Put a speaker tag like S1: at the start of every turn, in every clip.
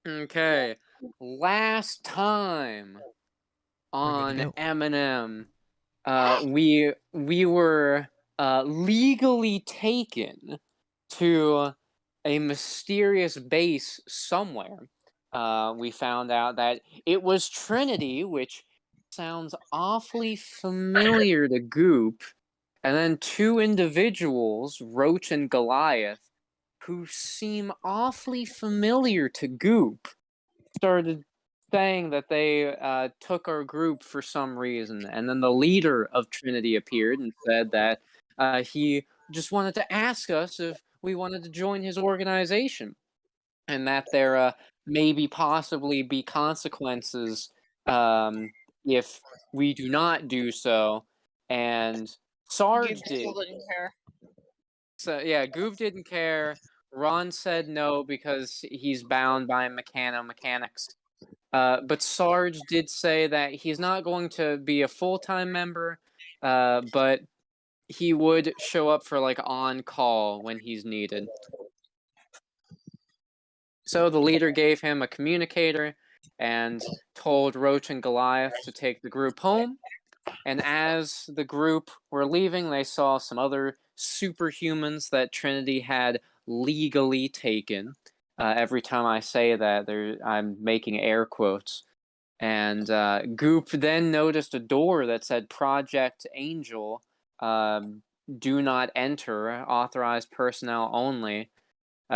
S1: Okay. Last time
S2: We're good to
S1: on
S2: go.
S1: M&M, we were legally taken to a mysterious base somewhere. We found out that it was Trinity, which sounds awfully familiar to Goop, and then two individuals, Roach and Goliath, who seem awfully familiar to Goop, started saying that they took our group for some reason, and then the leader of Trinity appeared and said that he just wanted to ask us if we wanted to join his organization, and that there maybe possibly be consequences um, if we do not do so. And
S3: Goop
S1: Sarge
S3: still
S1: did.
S3: didn't care.
S1: So yeah, Goop didn't care. Ron said no because he's bound by mechanics. But Sarge did say that he's not going to be a full-time member, but he would show up for like on call when he's needed. So the leader gave him a communicator and told Roach and Goliath to take the group home. And as the group were leaving, they saw some other superhumans that Trinity had legally taken. Every time I say that, I'm making air quotes. And Goop then noticed a door that said Project Angel, do not enter, authorized personnel only.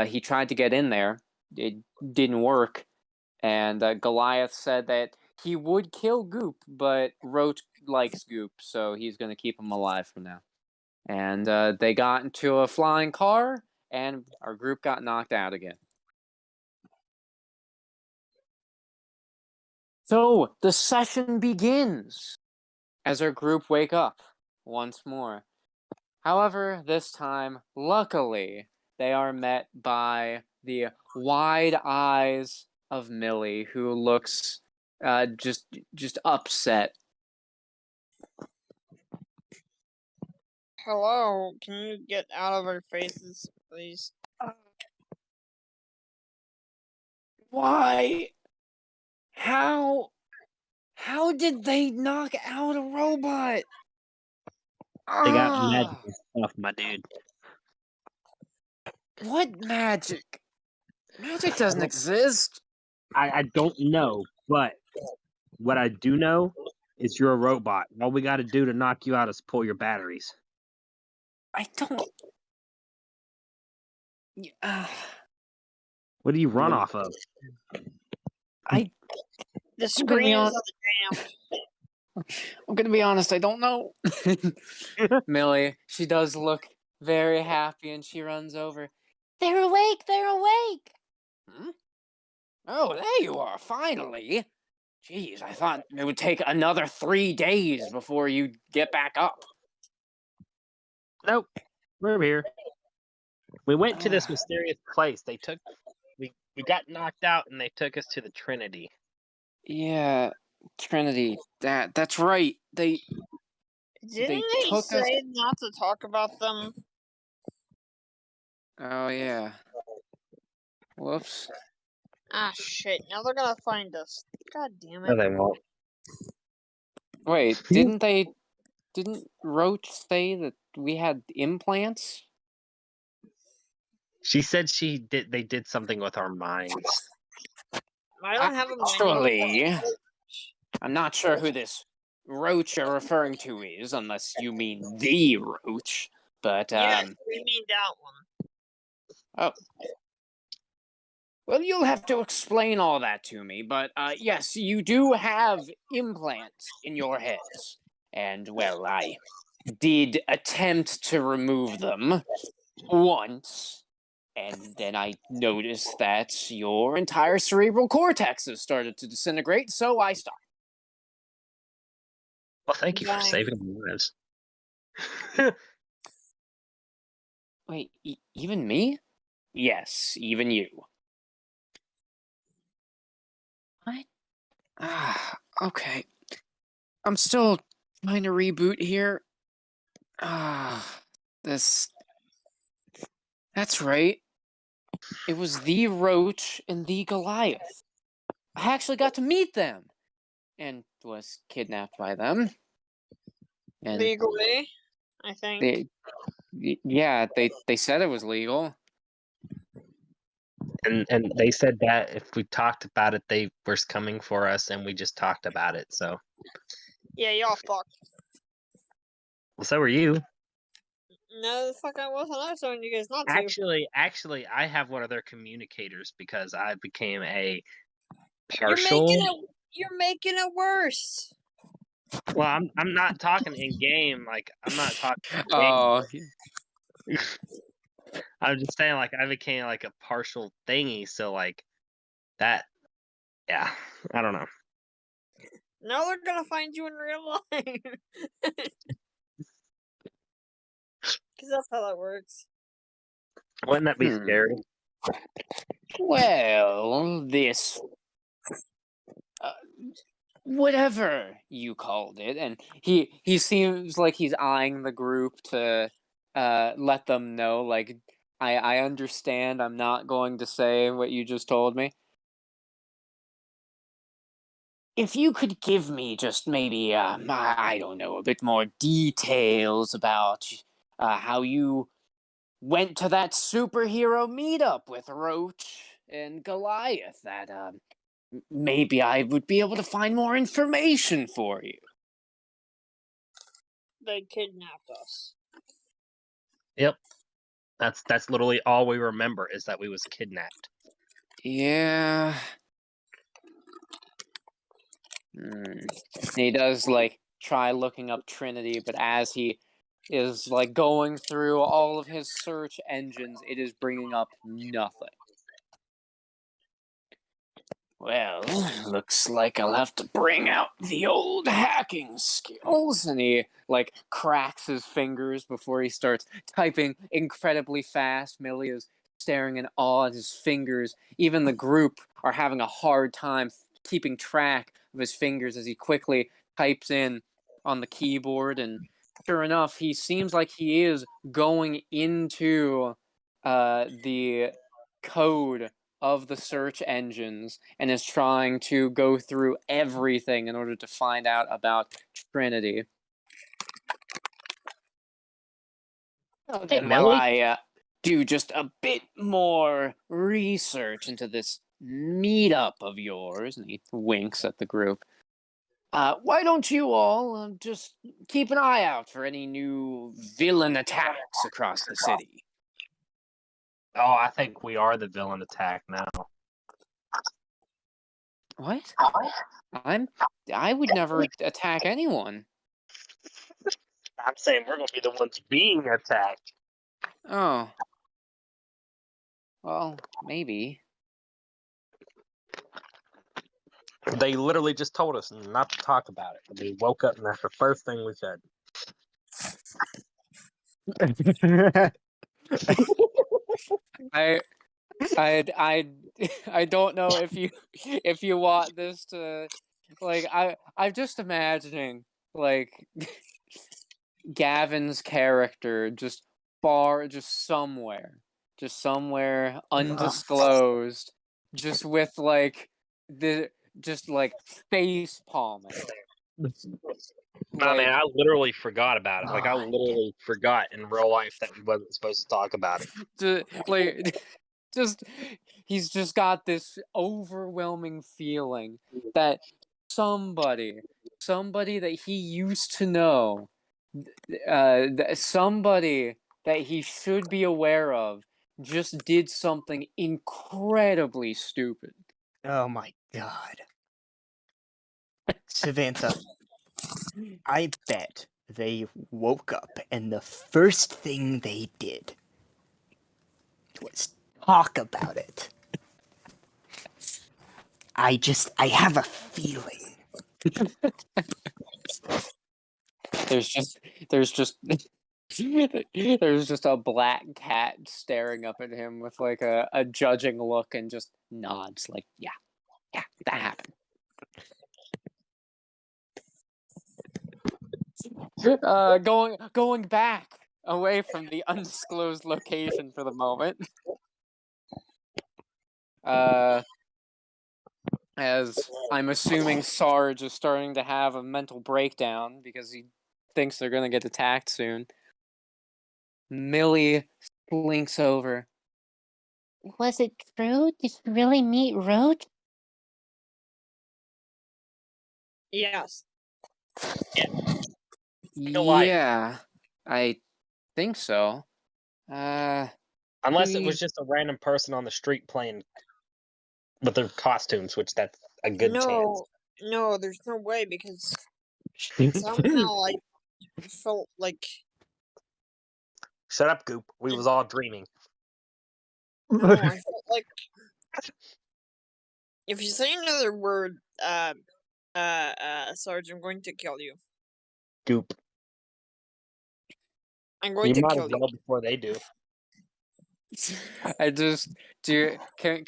S1: He tried to get in there. It didn't work. And Goliath said that he would kill Goop, but Roach likes Goop, so he's going to keep him alive for now. And they got into a flying car, and our group got knocked out again. So the session begins as our group wake up once more. However, this time, luckily, they are met by the wide eyes of Millie, who looks just upset.
S3: Hello, can you get out of our faces, please?
S1: Why? How? How did they knock out a robot?
S4: They got magical
S1: Ah,
S4: stuff, my dude.
S1: what magic? Magic doesn't exist.
S4: I don't know, but what I do know is you're a robot. All we got to do to knock you out is pull your batteries.
S1: I don't. Uh,
S4: What do you run
S1: gonna-
S4: off of?
S1: I.
S3: The
S1: I'm gonna be
S3: screen
S1: on.
S3: is jammed.
S1: I'm gonna be honest. I don't know. Millie, she does look very happy, and she runs over. They're awake. They're awake. Hmm? Oh, there you are, finally. Jeez, I thought it would take another 3 days before you get back up.
S4: Nope, we're here. We went to this mysterious place. We got knocked out, and they took us to the Trinity.
S1: Yeah, Trinity. That's right. They
S3: Didn't they
S1: took us.
S3: say not to talk about them?
S1: Oh yeah. Whoops.
S3: Ah, shit. Now they're gonna find us. God damn
S4: No,
S3: it.
S4: they won't.
S1: Wait, didn't Roach say that we had implants?
S4: She said they did something with our minds.
S3: I don't have a
S1: Actually, I'm not sure who this Roach you're referring to is, unless you mean the Roach. But
S3: Yes, we mean that one.
S1: oh. Well, you'll have to explain all that to me, but yes, you do have implants in your heads. And, well, I did attempt to remove them once, and then I noticed that your entire cerebral cortex has started to disintegrate, so I stopped.
S4: Well, thank you for
S3: Dang.
S4: saving our lives.
S1: Wait, even me? Yes, even you. What? Ah, okay. I'm still trying to reboot here. Ah, this... That's right. It was the Roach and the Goliath. I actually got to meet them and was kidnapped by them. And
S3: Legally, I think.
S1: they said it was legal.
S4: And they said that if we talked about it, they were coming for us, and we just talked about it. So,
S3: Yeah, y'all fucked.
S4: well, so were you.
S3: No, the fuck I wasn't. I was telling you guys not to.
S4: Actually, I have one of their communicators because I became a
S3: You're
S4: partial.
S3: you're making it worse.
S4: Well, I'm not talking in game. Like I'm not talking in
S1: Oh,
S4: game. I'm just saying, like I became like a partial thingy. So like that. Yeah, I don't know.
S3: Now they're gonna find you in real life. Because that's how that works.
S4: Wouldn't that be scary?
S1: Well, this whatever you called it, and he seems like he's eyeing the group to let them know, like, I understand. I'm not going to say what you just told me. If you could give me just maybe I don't know, a bit more details about how you went to that superhero meetup with Roach and Goliath, that maybe I would be able to find more information for you.
S3: They kidnapped us.
S4: Yep. That's literally all we remember is that we was kidnapped.
S1: Yeah. He does like try looking up Trinity, but as he is like going through all of his search engines, it is bringing up nothing. Well, looks like I'll have to bring out the old hacking skills. And he, like, cracks his fingers before he starts typing incredibly fast. Millie is staring in awe at his fingers. Even the group are having a hard time keeping track of his fingers as he quickly types in on the keyboard. And sure enough, he seems like he is going into the code of the search engines and is trying to go through everything in order to find out about Trinity. And while
S4: Millie?
S1: I do just a bit more research into this meetup of yours, and he winks at the group, why don't you all just keep an eye out for any new villain attacks across the city?
S4: Oh, I think we are the villain attack now.
S1: What? I would never attack anyone.
S4: I'm saying we're gonna be the ones being attacked.
S1: Oh. Well, maybe.
S4: They literally just told us not to talk about it. We woke up and that's the first thing we said.
S1: I I I don't know if you want this to, like, I'm just imagining, like, Gavin's character just somewhere undisclosed, just with like the just like face palming.
S4: Nah, man,
S1: Like,
S4: I literally forgot about it. Like I literally forgot in real life that we wasn't supposed to talk about it.
S1: like just he's just got this overwhelming feeling that somebody somebody that he used to know, somebody that he should be aware of, just did something incredibly stupid.
S2: Oh my god. Samantha, I bet they woke up and the first thing they did was talk about it. I have a feeling.
S1: There's just there's just there's just a black cat staring up at him with like a judging look and just nods like, yeah, that happened. Going back away from the undisclosed location for the moment. as I'm assuming Sarge is starting to have a mental breakdown because he thinks they're gonna get attacked soon. Millie slinks over.
S5: Was it true? Did you really meet Roach?
S3: Yes.
S4: Like-
S1: Yeah, I think so.
S4: Unless it
S1: He-
S4: was just a random person on the street playing with their costumes, which that's a good chance.
S3: No, there's no way because somehow I felt like
S4: Shut up, Goop. We was all dreaming.
S3: no, I felt like if you say another word, Sarge, I'm going to kill you.
S4: Goop.
S3: I'm going
S4: You
S3: to
S4: might
S3: kill
S4: as
S3: you.
S4: well before they do.
S1: I just do. Can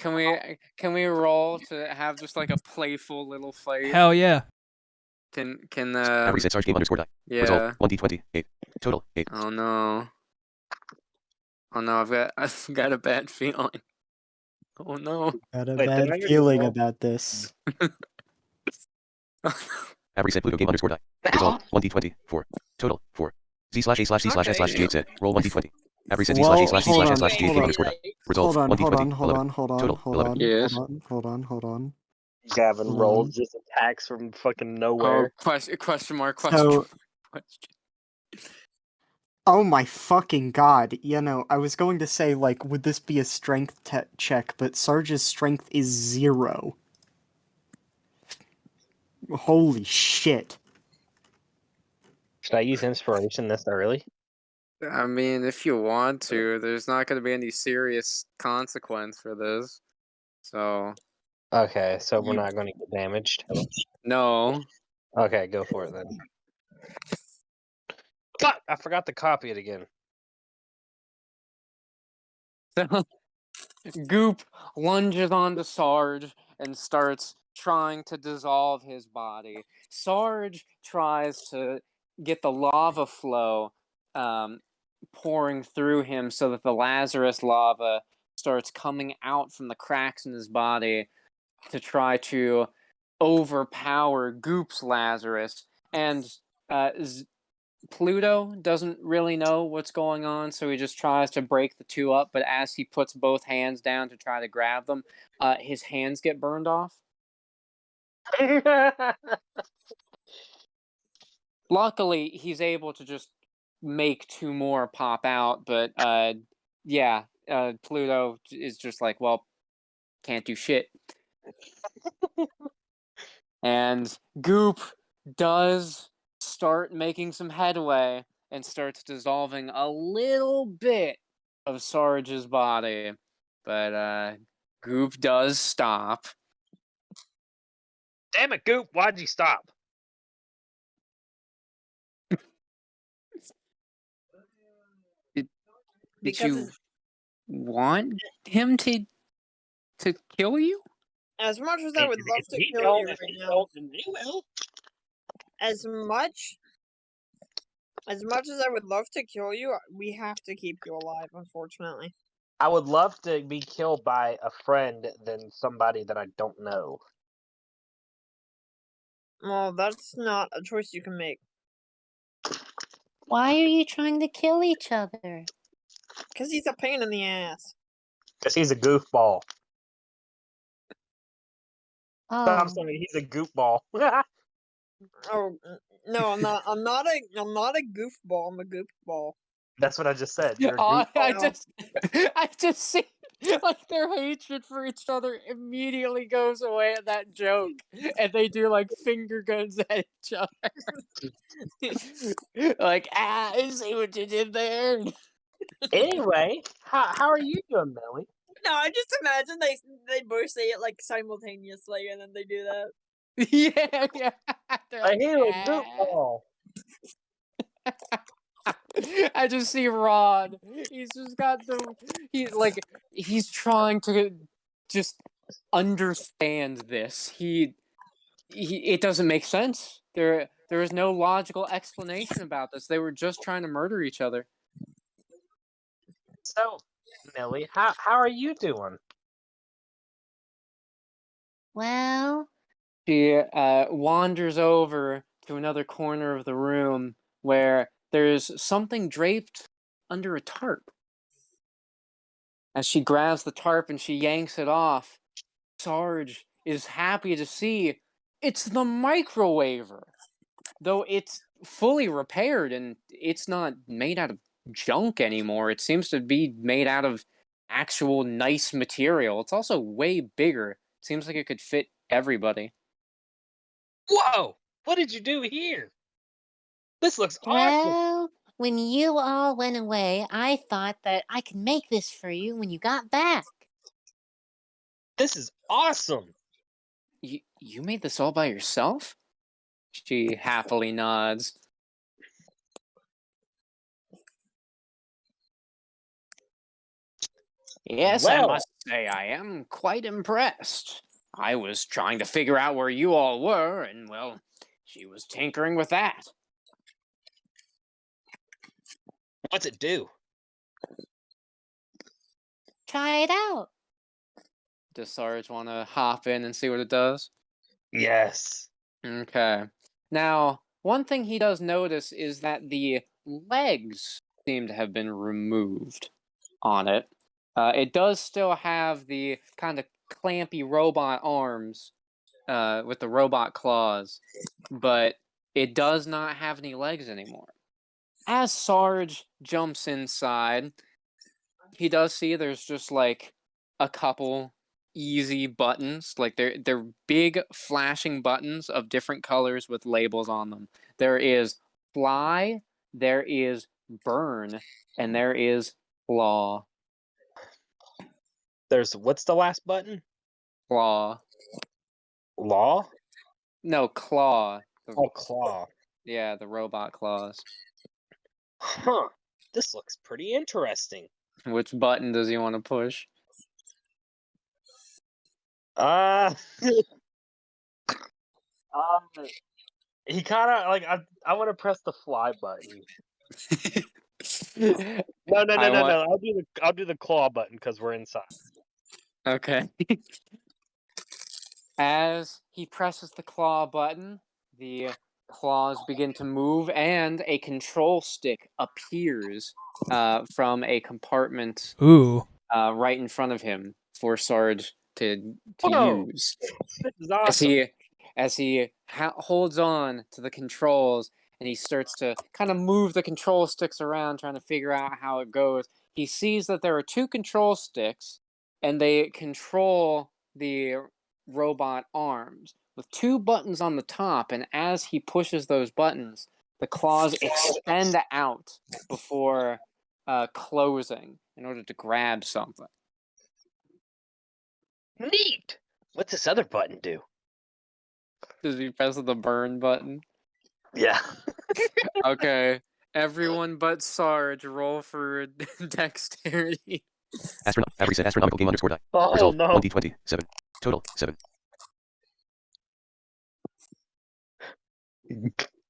S1: we roll to have just like a playful little fight?
S6: Hell yeah.
S1: Can
S7: Average set Sarge game underscore die.
S1: yeah.
S7: Result 1d20 8. Total 8.
S1: Oh no. Oh no, I've got a bad feeling. Oh no.
S2: Got a
S4: Wait, did I
S2: bad
S4: hear
S2: feeling
S4: you?
S2: about this.
S7: Average set Pluto game underscore die. Result 1d20 4. Total 4. Z/A/C/S/G8 set. Roll 1d20. Average set
S2: Well,
S7: Z/A/C/S/G8 game
S2: hold on.
S7: underscore die. Result
S2: Hold on,
S7: 1d20
S2: hold
S7: 11.
S2: on, hold on,
S7: Total,
S2: hold
S7: 11.
S2: on,
S1: Yes.
S2: hold on.
S4: Gavin
S2: Hold
S4: rolled
S2: on.
S4: just attacks from fucking
S1: Oh,
S4: nowhere.
S1: question mark.
S2: So, oh my fucking god, you know, I was going to say, like, would this be a strength check, but Sarge's strength is 0. Holy shit.
S4: Should I use inspiration this early?
S1: I mean, if you want to, there's not going to be any serious consequence for this. So,
S4: Okay, so we're not going to get damaged.
S1: no.
S4: Okay, go for it then. Fuck! I forgot to copy it again.
S1: So, Goop lunges onto Sarge and starts trying to dissolve his body. Sarge tries to get the lava flow pouring through him so that the Lazarus lava starts coming out from the cracks in his body to try to overpower Goop's Lazarus. And Pluto doesn't really know what's going on, so he just tries to break the two up. But as he puts both hands down to try to grab them, his hands get burned off. Luckily, he's able to just make 2 more pop out. But Pluto is just like, well, can't do shit. And Goop does start making some headway and starts dissolving a little bit of Sarge's body. But Goop does stop.
S4: Damn it, Goop! Why'd you stop?
S1: Did
S3: because
S1: you want him to kill you?
S3: as much as I would love
S4: If
S3: to
S4: he
S3: kill
S4: don't,
S3: you
S4: if
S3: right
S4: he
S3: now,
S4: don't, then he will.
S3: as much as I would love to kill you, we have to keep you alive, unfortunately.
S4: I would love to be killed by a friend than somebody that I don't know.
S3: Well, that's not a choice you can make.
S5: Why are you trying to kill each other?
S3: Because he's a pain in the ass.
S4: Because he's a goofball.
S5: Oh,
S4: I'm sorry, he's a goofball.
S3: Oh no, I'm not. I'm not a goofball. I'm a goofball.
S4: That's what I just said. You're a
S1: I
S4: goofball.
S1: I just see like their hatred for each other immediately goes away at that joke, and they do like finger guns at each other. Like, I see what you did there.
S4: Anyway, how are you doing, Melly?
S3: No, I just imagine they both say it like simultaneously, and then they do that.
S1: Yeah. They're
S4: I
S1: like,
S4: hear a
S1: "Ah."
S4: goofball.
S1: I just see Rod. He's just got he's trying to just understand this. It doesn't make sense. There is no logical explanation about this. They were just trying to murder each other.
S4: So, Melly, how are you doing?
S5: Well,
S1: She wanders over to another corner of the room where there's something draped under a tarp. As she grabs the tarp and she yanks it off, Sarge is happy to see it's the microwaver. Though it's fully repaired and it's not made out of junk anymore, it seems to be made out of actual nice material. It's also way bigger. It seems like it could fit everybody.
S4: Whoa! What did you do here? This looks awesome.
S5: well, when you all went away, I thought that I could make this for you when you got back.
S4: This is awesome.
S1: You made this all by yourself? She happily nods. Yes, I
S4: Well.
S1: must say I am quite impressed. I was trying to figure out where you all were, and well, she was tinkering with that.
S4: What's it do?
S5: Try it out.
S1: Does Sarge want to hop in and see what it does?
S4: Yes.
S1: Okay. Now, one thing he does notice is that the legs seem to have been removed on it. It does still have the kind of clampy robot arms with the robot claws, but it does not have any legs anymore. As Sarge jumps inside, he does see there's just like a couple easy buttons. Like they're big flashing buttons of different colors with labels on them. There is fly, there is burn, and there is claw.
S4: What's the last button?
S1: Claw.
S4: Law?
S1: No, claw.
S4: Oh, claw.
S1: Yeah, the robot claws.
S4: Huh. This looks pretty interesting.
S1: Which button does he want to push?
S4: He kind of like I want to press the fly button. No. I'll do the claw button because we're inside.
S1: Okay. As he presses the claw button, the claws begin to move, and a control stick appears from a compartment
S6: Ooh.
S1: right in front of him for Sarge to
S4: Whoa.
S1: use.
S4: This is awesome.
S1: As he holds on to the controls and he starts to kind of move the control sticks around, trying to figure out how it goes, he sees that there are two control sticks, and they control the robot arms with two buttons on the top. And as he pushes those buttons, the claws extend out before closing in order to grab something.
S4: Neat. What's this other button do?
S1: Does he press the burn button?
S4: Yeah.
S1: Okay. Everyone but Sarge, roll for dexterity.
S7: Astronomical game underscore die.
S4: Oh
S7: Result
S4: no.
S7: 2020 7. Total 7.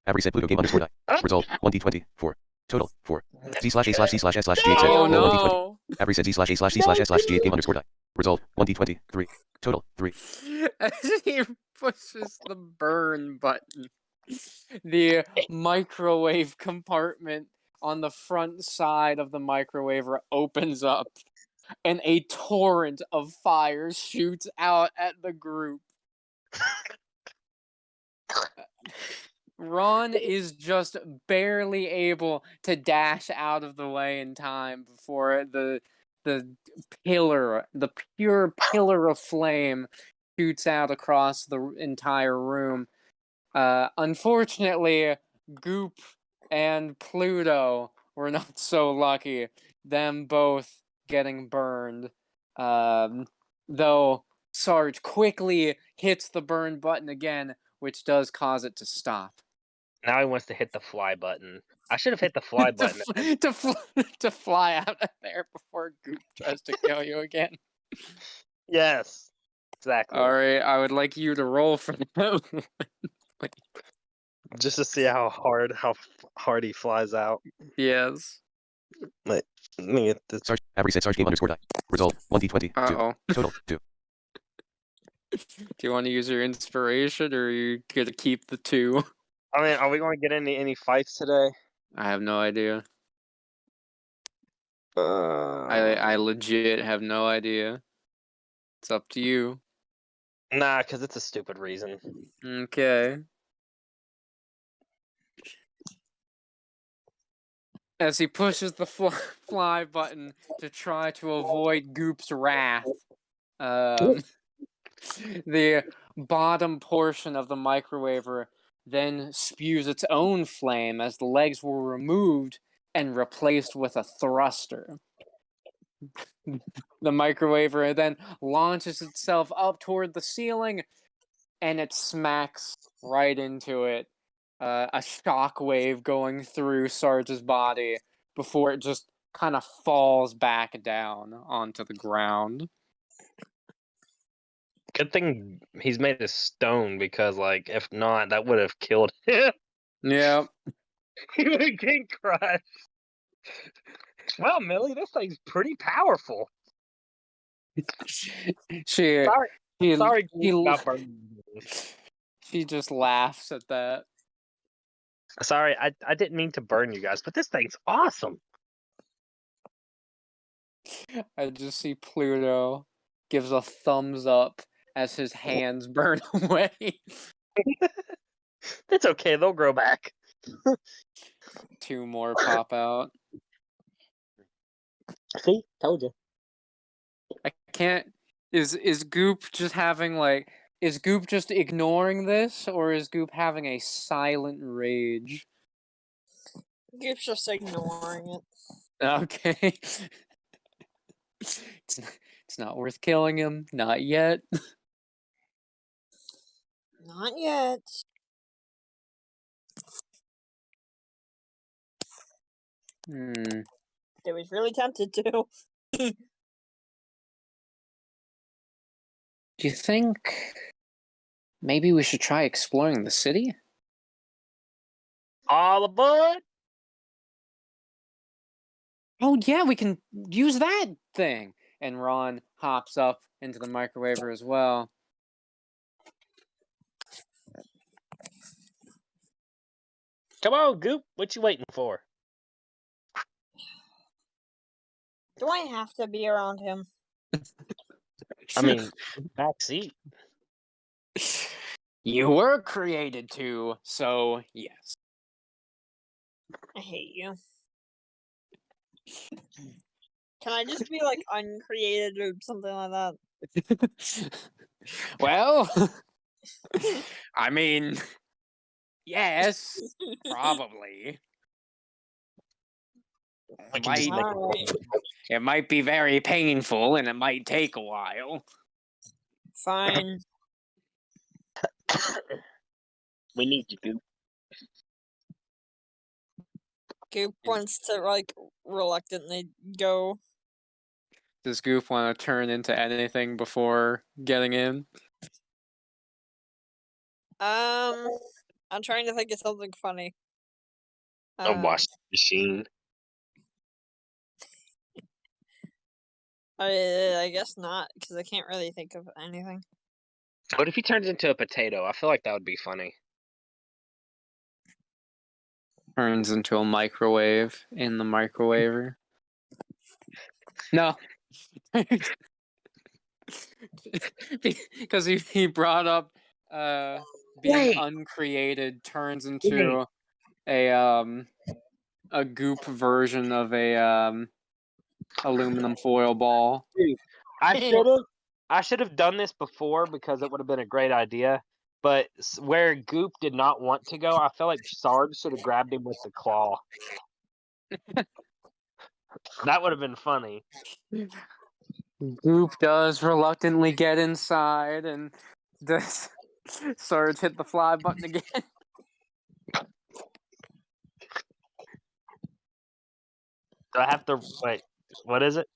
S7: Average set Pluto game underscore die. Result 2020 4. Total 4. Z/A/C/S/G8 set.
S1: Oh
S7: Roll 1d20.
S1: no!
S7: Average set Z/A/C/S/G8 game underscore die. Result 1d20 3. Total 3.
S1: As he pushes the burn button, the microwave compartment on the front side of the microwaver opens up, and a torrent of fire shoots out at the group. Ron is just barely able to dash out of the way in time before the pure pillar of flame shoots out across the entire room. Unfortunately, Goop and Pluto were not so lucky, them both getting burned. Though Sarge quickly hits the burn button again, which does cause it to stop.
S4: Now he wants to hit the fly button. I should have hit the fly button.
S1: to fly out of there before Goop tries to kill you again.
S4: Yes. Exactly.
S1: All right, I would like you to roll for that.
S4: Just to see how hard he flies out.
S1: Yes.
S4: Let me get this.
S7: Sarge. Average set Sarge game underscore die. Result 1d20 2.
S1: Uh-oh.
S7: Total 2.
S1: Do you want to use your inspiration, or are you gonna keep the 2?
S4: I mean, are we going to get into any fights today?
S1: I have no idea. I
S4: Uh,
S1: legit have no idea. It's up to you.
S4: nah, because it's a stupid reason.
S1: Okay. As he pushes the fly button to try to avoid Goop's wrath, the bottom portion of the microwaver then spews its own flame as the legs were removed and replaced with a thruster. The microwaver then launches itself up toward the ceiling, and it smacks right into it. A shockwave going through Sarge's body before it just kind of falls back down onto the ground.
S4: Good thing he's made of stone, because, like, if not, that would have killed him.
S1: Yep.
S4: He would have been crushed. Well, Millie, this thing's pretty powerful.
S1: She
S4: Sorry, about burning.
S1: she just laughs at that.
S4: Sorry, I didn't mean to burn you guys, but this thing's awesome.
S1: I just see Pluto gives a thumbs up as his hands burn away.
S4: It's okay, they'll grow back.
S1: 2 more pop out.
S4: See, told you.
S1: I can't. Is Goop just having like? Is Goop just ignoring this, or is Goop having a silent rage?
S3: Goop's just ignoring it.
S1: Okay. It's not worth killing him. Not yet.
S3: Not yet. It was really tempted to.
S1: Do you think maybe we should try exploring the city?
S4: All aboard!
S1: Oh yeah, we can use that thing. And Ron hops up into the microwaver as well.
S4: Come on, Goop. What you waiting for?
S3: Do I have to be around him?
S4: I mean, back seat.
S1: You were created to, so yes.
S3: I hate you. Can I just be like uncreated or something like that?
S1: Well, I mean, yes, probably.
S4: We can just make
S3: Alright,
S1: It might be very painful, and it might take a while.
S3: fine.
S4: We need you, Goop.
S3: Goop wants to like reluctantly go.
S1: Does Goof want to turn into anything before getting in?
S3: I'm trying to think of something funny.
S4: A washing machine.
S3: I guess not, because I can't really think of anything.
S4: What if he turns into a potato? I feel like that would be funny.
S1: Turns into a microwave in the microwaver. No. Because he brought up being
S4: Wait.
S1: uncreated turns into a goop version of a aluminum foil ball.
S4: Dude, I should have done this before, because it would have been a great idea. But where Goop did not want to go, I feel like Sarge should have grabbed him with the claw. That would have been funny.
S1: Goop does reluctantly get inside, and does Sarge hit the fly button again?
S4: Do I have to wait? What is it?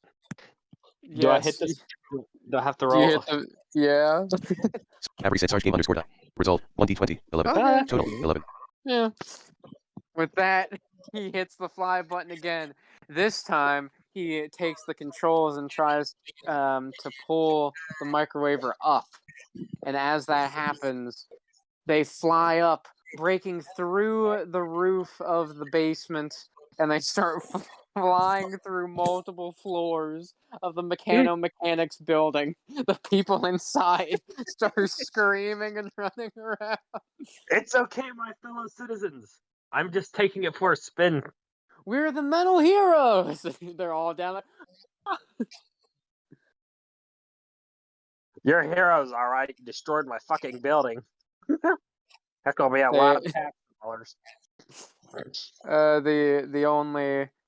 S1: Yes.
S4: Do I hit this? Do I have to
S1: Do you
S4: roll?
S1: hit the, yeah.
S7: Avery said Sarge game underscore die. Result 1d20 11.
S1: Okay.
S7: Total 11.
S1: Yeah. With that, he hits the fly button again. This time, he takes the controls and tries to pull the microwaver up And as that happens, they fly up, breaking through the roof of the basement, and they start flying through multiple floors of the mechanics building. The people inside start screaming and running around.
S4: It's okay, my fellow citizens. I'm just taking it for a spin.
S1: We're the metal heroes. They're all down there.
S4: You're heroes, all right. You destroyed my fucking building. That's gonna be a
S1: They-
S4: lot of tax dollars.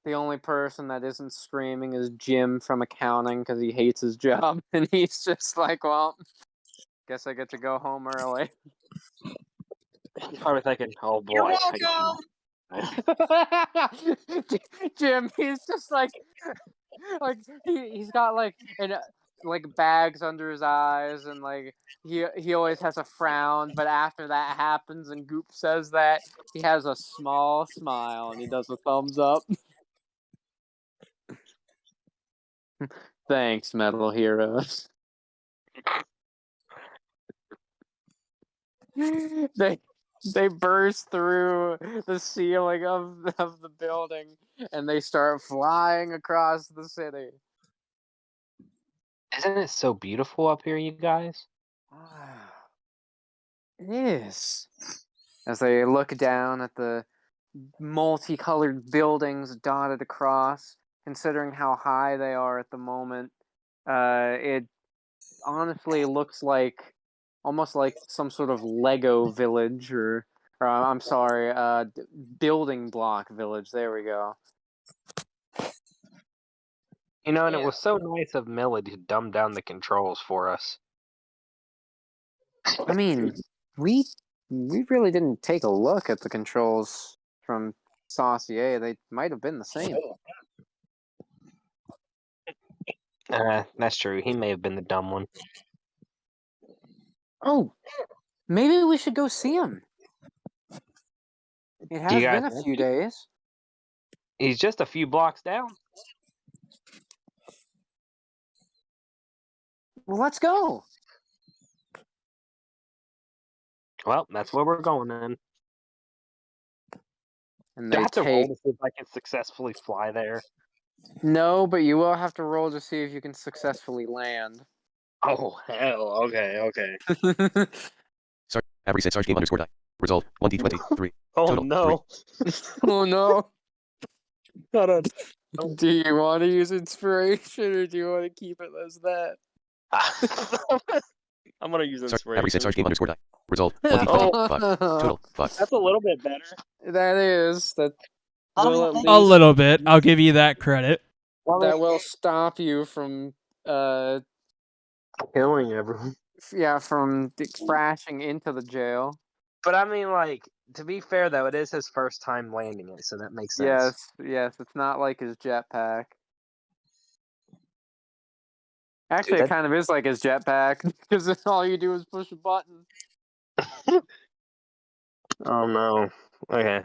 S1: The only person that isn't screaming is Jim from accounting because he hates his job, and he's just like, well, guess I get to go home early.
S4: You're probably thinking, oh boy.
S3: You're
S4: I get
S3: welcome.
S1: Jim, he's just like he's got like bags under his eyes, and like he always has a frown, but after that happens and Goop says that, he has a small smile and he does a thumbs up. Thanks, Metal Heroes. They burst through the ceiling of the building and they start flying across the city.
S4: Isn't it so beautiful up here, you guys?
S1: It is. As they look down at the multicolored buildings dotted across, considering how high they are at the moment, it honestly looks like almost like some sort of Lego village, or I'm sorry, building block village. There we go.
S4: You know, and
S3: Yeah.
S4: it was so nice of Millie to dumb down the controls for us.
S1: I mean, we really didn't take a look at the controls from Saucier. They might have been the same.
S4: That's true. He may have been the dumb one.
S1: Oh, maybe we should go see him. It
S4: Do you
S1: has
S4: guys
S1: been a
S4: want
S1: few
S4: to?
S1: days.
S4: He's just a few blocks down.
S1: Well, let's go.
S4: Well, that's where we're going then.
S1: And
S4: Do I
S1: they
S4: have to roll
S1: take
S4: to see if I can successfully fly there?
S1: no, but you will have to roll to see if you can successfully land.
S4: Oh, hell. Okay.
S7: Avery said Sarge game _ die. Result 1d20 3.
S4: Oh,
S7: Total,
S4: no.
S1: Oh no.
S4: Hold on.
S1: Do you want to use inspiration or do you want to keep it as that?
S4: I'm going to use
S7: Avery said
S4: inspiration.
S7: Sarge game _ die. Result 1d20 5. Total 5.
S4: That's a little bit better.
S1: That is. That will at
S6: A
S1: least
S6: little bit. I'll give you that credit.
S1: that will stop you from
S4: Killing everyone.
S1: from crashing into the jail.
S4: But I mean, like, to be fair, though, it is his first time landing it, so that makes sense.
S1: Yes, it's not like his jetpack. Actually, it
S4: That-
S1: kind of is like his jetpack because all you do is push a button.
S4: Oh, no. Okay.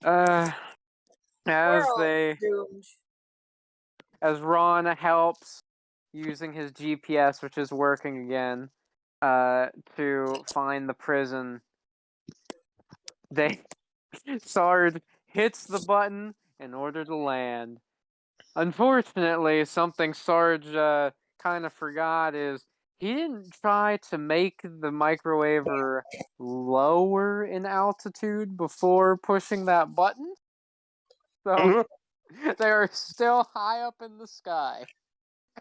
S1: As
S3: We're all
S1: they
S3: doomed.
S1: as Ron helps using his GPS, which is working again, to find the prison. Sarge hits the button in order to land. Unfortunately, something Sarge kind of forgot is he didn't try to make the microwaver lower in altitude before pushing that button. So they are still high up in the sky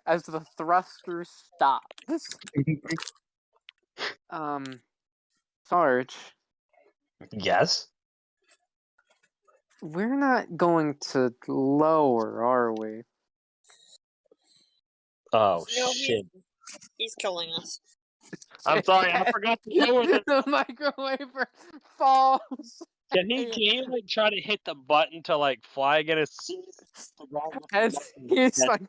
S1: as the thruster stops. Sarge,
S4: Yes?
S1: we're not going to lower, are we?
S4: Oh,
S3: No,
S4: shit.
S3: he's killing us.
S4: I'm sorry, I forgot to lower the...
S1: The microwaver falls
S4: Can he like, try to hit the button to, like, fly again as soon as
S1: as he's like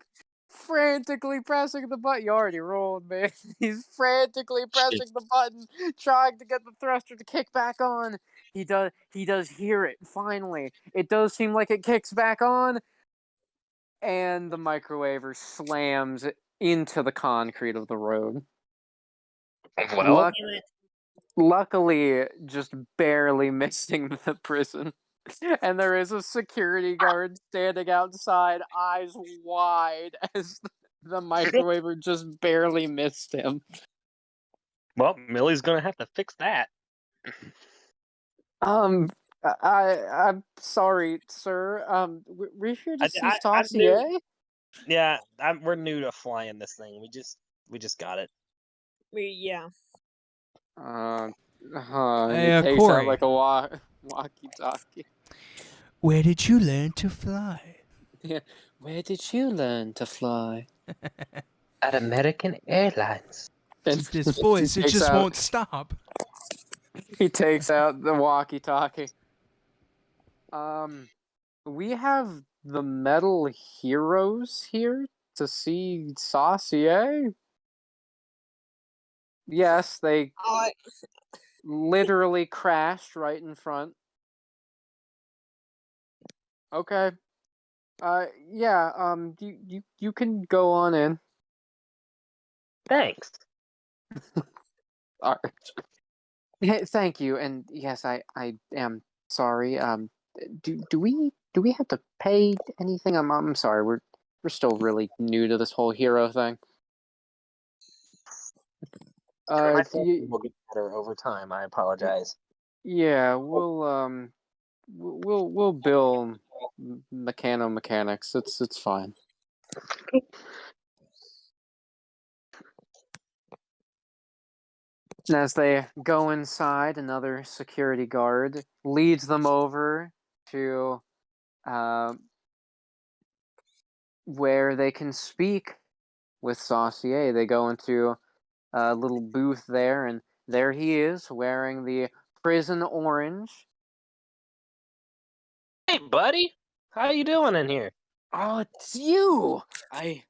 S1: frantically pressing the button. You already rolled, man. He's frantically pressing the button, trying to get the thruster to kick back on. He does hear it, finally. It does seem like it kicks back on, and the microwaver slams into the concrete of the road.
S4: Well,
S1: Luck-
S3: Damn it.
S1: luckily, just barely missing the prison. And there is a security guard standing outside, eyes wide, as the microwaver just barely missed him.
S4: well, Millie's gonna have to fix that.
S1: I'm sorry, sir. We're here to
S4: I,
S1: see
S4: I, I'm new.
S1: Saucier.
S4: Yeah, we're new to flying this thing. We just got it.
S3: Yeah.
S1: He takes
S6: Corey.
S1: out like a walkie-talkie.
S6: Where did you learn to fly?
S1: Yeah. Where did you learn to fly?
S4: At American Airlines.
S1: And
S6: This voice,
S1: he
S6: it
S1: takes
S6: just
S1: out-
S6: won't stop.
S1: He takes out the walkie-talkie. We have the Metal Heroes here to see Saucier. Yes, they literally crashed right in front. Okay. Yeah. You can go on in.
S4: Thanks.
S1: All right. Hey, thank you. And yes, I am sorry. Do we have to pay anything? I'm sorry. We're still really new to this whole hero thing.
S4: My
S1: Do you,
S4: will get better over time. I apologize.
S1: yeah, we'll bill mechanics. It's fine. And as they go inside, another security guard leads them over to where they can speak with Saucier. They go into a little booth there, and there he is wearing the prison orange.
S4: Hey, buddy, how you doing in here?
S1: Oh, it's you! I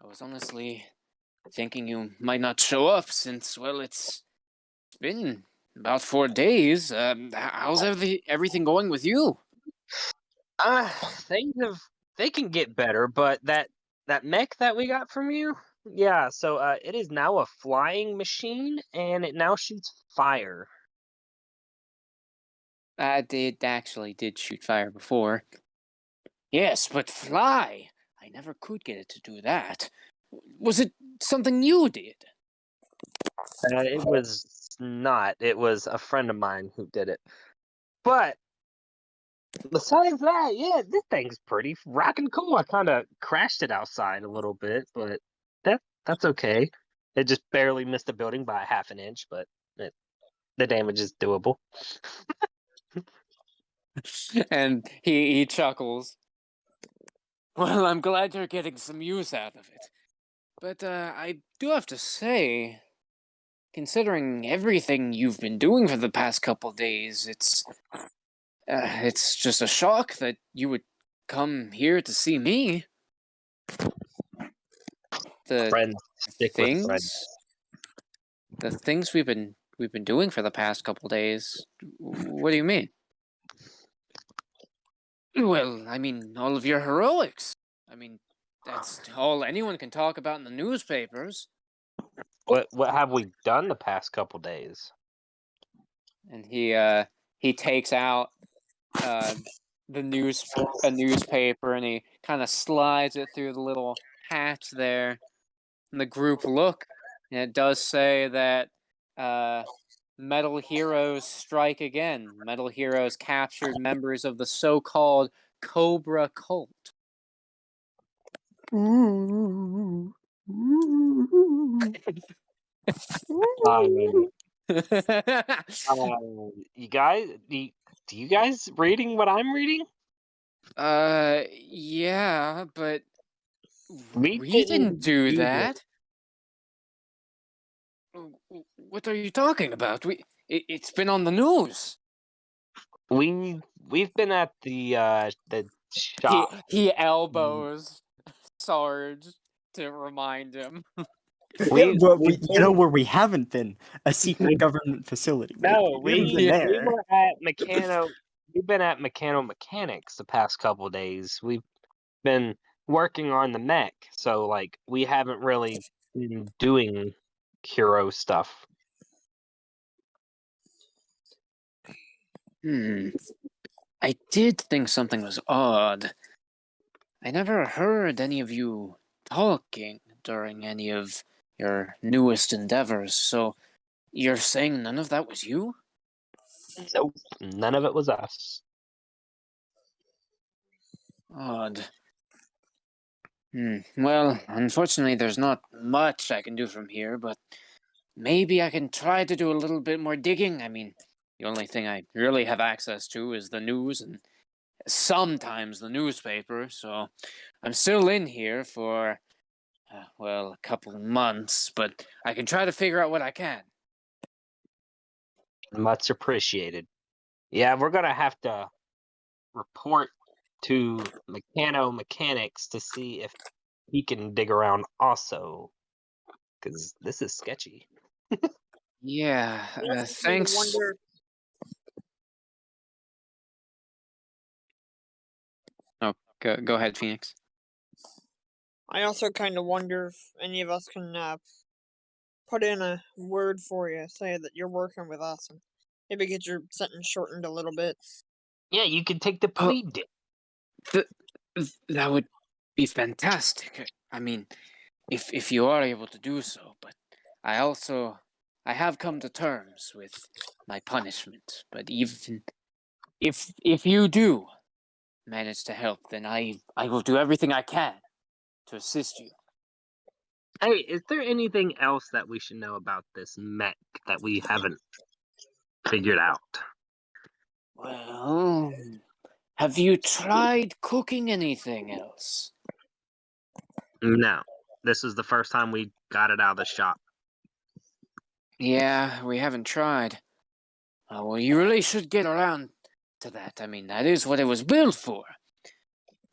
S1: was honestly thinking you might not show up since, well, it's been about 4 days. How's everything going with you?
S4: Things they can get better, but that mech that we got from you, yeah. So it is now a flying machine, and it now shoots fire.
S1: I did shoot fire before. Yes, but fly! I never could get it to do that. Was it something you did?
S4: It was not. It was a friend of mine who did it. But besides that, yeah, this thing's pretty rockin' cool. I kind of crashed it outside a little bit, but that's okay. It just barely missed the building by half an inch, but the damage is doable.
S1: And he chuckles. Well, I'm glad you're getting some use out of it. But I do have to say, considering everything you've been doing for the past couple days, it's just a shock that you would come here to see me. The
S4: Friends stick with friends.
S1: the things we've been doing for the past couple days. What do you mean? Well, I mean all of your heroics. I mean that's all anyone can talk about in the newspapers.
S4: What have we done the past couple days?
S1: And he takes out a newspaper and he kind of slides it through the little hatch there. And the group look, and it does say that Metal Heroes strike again. Metal Heroes captured members of the so-called Cobra cult.
S4: You guys, do you guys reading what I'm reading?
S1: Yeah, but
S4: We
S1: we didn't
S4: didn't
S1: do
S4: do
S1: that. What are you talking about? It's been on the news.
S4: We've been at the shop.
S1: He elbows Sarge to remind him.
S4: We
S2: You know where we haven't been? A secret government facility.
S4: No,
S2: We haven't been
S1: Yeah.
S2: there.
S4: we were at Mechano. We've been at Mechano Mechanics the past couple days. We've been working on the mech, so like we haven't really been doing hero stuff.
S1: I did think something was odd. I never heard any of you talking during any of your newest endeavors, so you're saying none of that was you?
S4: Nope, none of it was us.
S1: Odd. Well, unfortunately, there's not much I can do from here, but maybe I can try to do a little bit more digging. I mean, the only thing I really have access to is the news and sometimes the newspaper, so I'm still in here for, well, a couple of months, but I can try to figure out what I can.
S4: Much appreciated. Yeah, we're gonna have to report to Mechanics to see if he can dig around also, because this is sketchy.
S1: Yeah,
S3: I also kind of
S1: thanks.
S3: wonder.
S1: Oh, go ahead, Phoenix.
S3: I also kind of wonder if any of us can put in a word for you, say that you're working with us, and maybe get your sentence shortened a little bit.
S4: Yeah, you can take the plea deal.
S1: That would be fantastic. I mean, if you are able to do so, but I have come to terms with my punishment. But even if you do manage to help, then I will do everything I can to assist you.
S4: Hey, is there anything else that we should know about this mech that we haven't figured out?
S1: Well, have you tried cooking anything else?
S4: No. This is the first time we got it out of the shop.
S1: Yeah, we haven't tried. Well, you really should get around to that. I mean, that is what it was built for.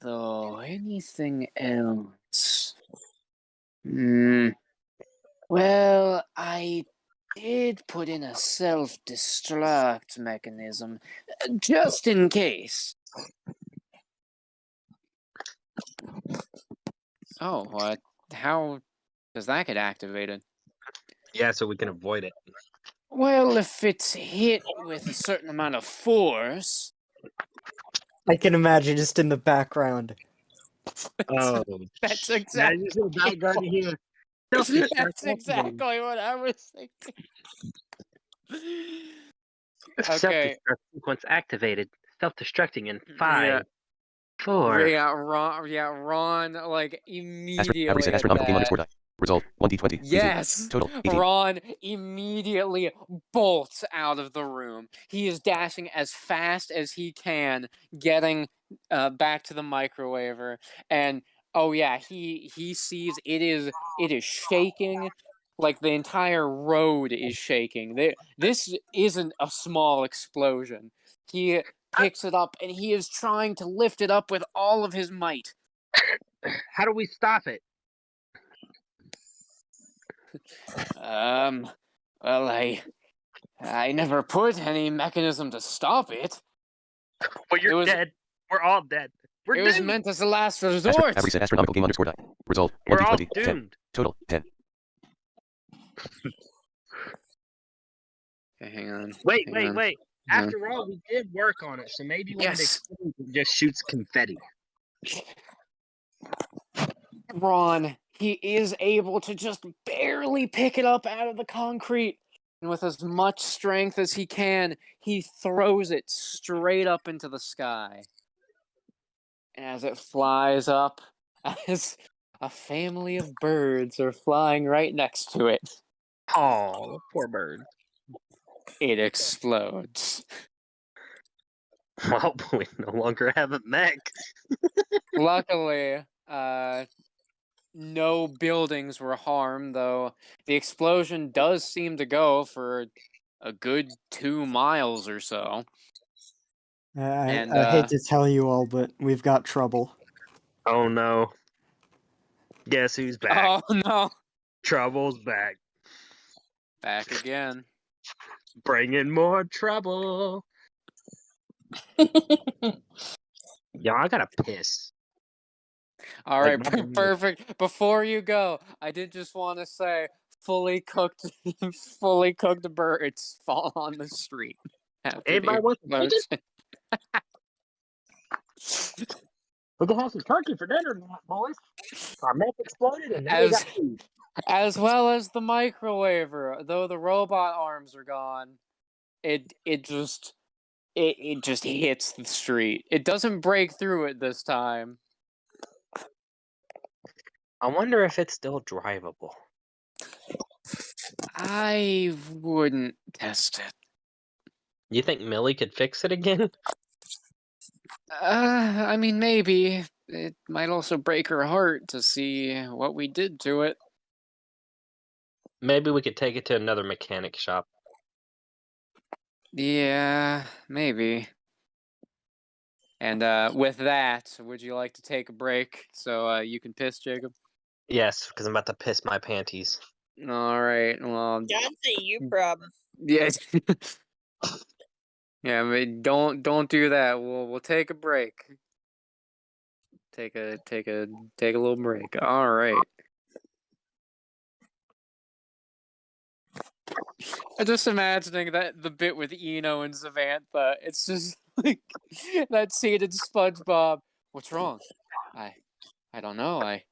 S1: Though, anything else? Well, I did put in a self-destruct mechanism, just in case. Oh, what? How does that get activated?
S4: Yeah, so we can avoid it.
S1: Well, if it's hit with a certain amount of force.
S2: I can imagine just in the background.
S4: Oh,
S1: That's
S4: now
S1: exactly.
S4: you see the background here.
S1: That's exactly what I was thinking. Okay.
S4: Self-destruct sequence activated. Self-destructing in
S1: Yeah.
S4: 5, 4.
S1: Yeah, Ron, like immediately
S7: Asterisk
S1: at
S7: game underscore
S1: that.
S7: die. Result 1d20. Easy.
S1: Yes,
S7: Total 18.
S1: Ron immediately bolts out of the room. He is dashing as fast as he can, getting back to the microwaver, and oh yeah, he sees it is shaking, like the entire road is shaking. This isn't a small explosion. He picks it up and he is trying to lift it up with all of his might.
S4: How do we stop it?
S1: Well, I never put any mechanism to stop it.
S4: Well, you're
S1: It was-
S4: dead. We're all dead. We're
S1: It
S4: doomed.
S1: was meant as a last resort.
S7: Astronomical game underscore die. Result
S4: We're all
S7: 1d20. 10.
S4: doomed.
S7: Total 10.
S1: Okay, hang on.
S4: Wait.
S1: hang on.
S4: After all, we did work on it, so maybe when it
S1: Yes.
S4: explodes, it just shoots confetti.
S1: Ron, he is able to just barely pick it up out of the concrete. And with as much strength as he can, he throws it straight up into the sky. As it flies up, as a family of birds are flying right next to it,
S4: Oh, poor bird.
S1: it explodes.
S4: Well, we no longer have a mech.
S1: Luckily, no buildings were harmed, though the explosion does seem to go for a good 2 miles or so. And,
S2: I hate to tell you all, but we've got trouble.
S4: Oh no. Guess who's back?
S1: Oh no,
S4: Trouble's back.
S1: back again.
S4: Bringing more trouble. Yo, I gotta piss.
S1: All
S4: Like,
S1: right,
S4: my bad.
S1: perfect. Before you go, I did just want to say fully cooked birds fall on the street. after
S4: Anybody
S1: the
S4: want some chicken?
S1: explosion.
S4: We can have some turkey for dinner tonight, boys. Our meth exploded and now we got
S1: As
S4: food.
S1: as well as the microwaver, though the robot arms are gone, it just hits the street. It doesn't break through it this time.
S4: I wonder if it's still drivable.
S1: I wouldn't test it.
S4: You think Millie could fix it again?
S1: I mean, maybe. It might also break her heart to see what we did to it.
S4: Maybe we could take it to another mechanic shop.
S1: Yeah, maybe. And with that, would you like to take a break so you can piss, Jacob?
S4: Yes, because I'm about to piss my panties.
S1: All right. Well,
S3: That's a you problem.
S1: yeah. Yeah, but don't do that. We'll take a break. Take a little break. All right. I'm just imagining that the bit with Eno and Samantha. It's just like that scene in SpongeBob. What's wrong? I don't know. I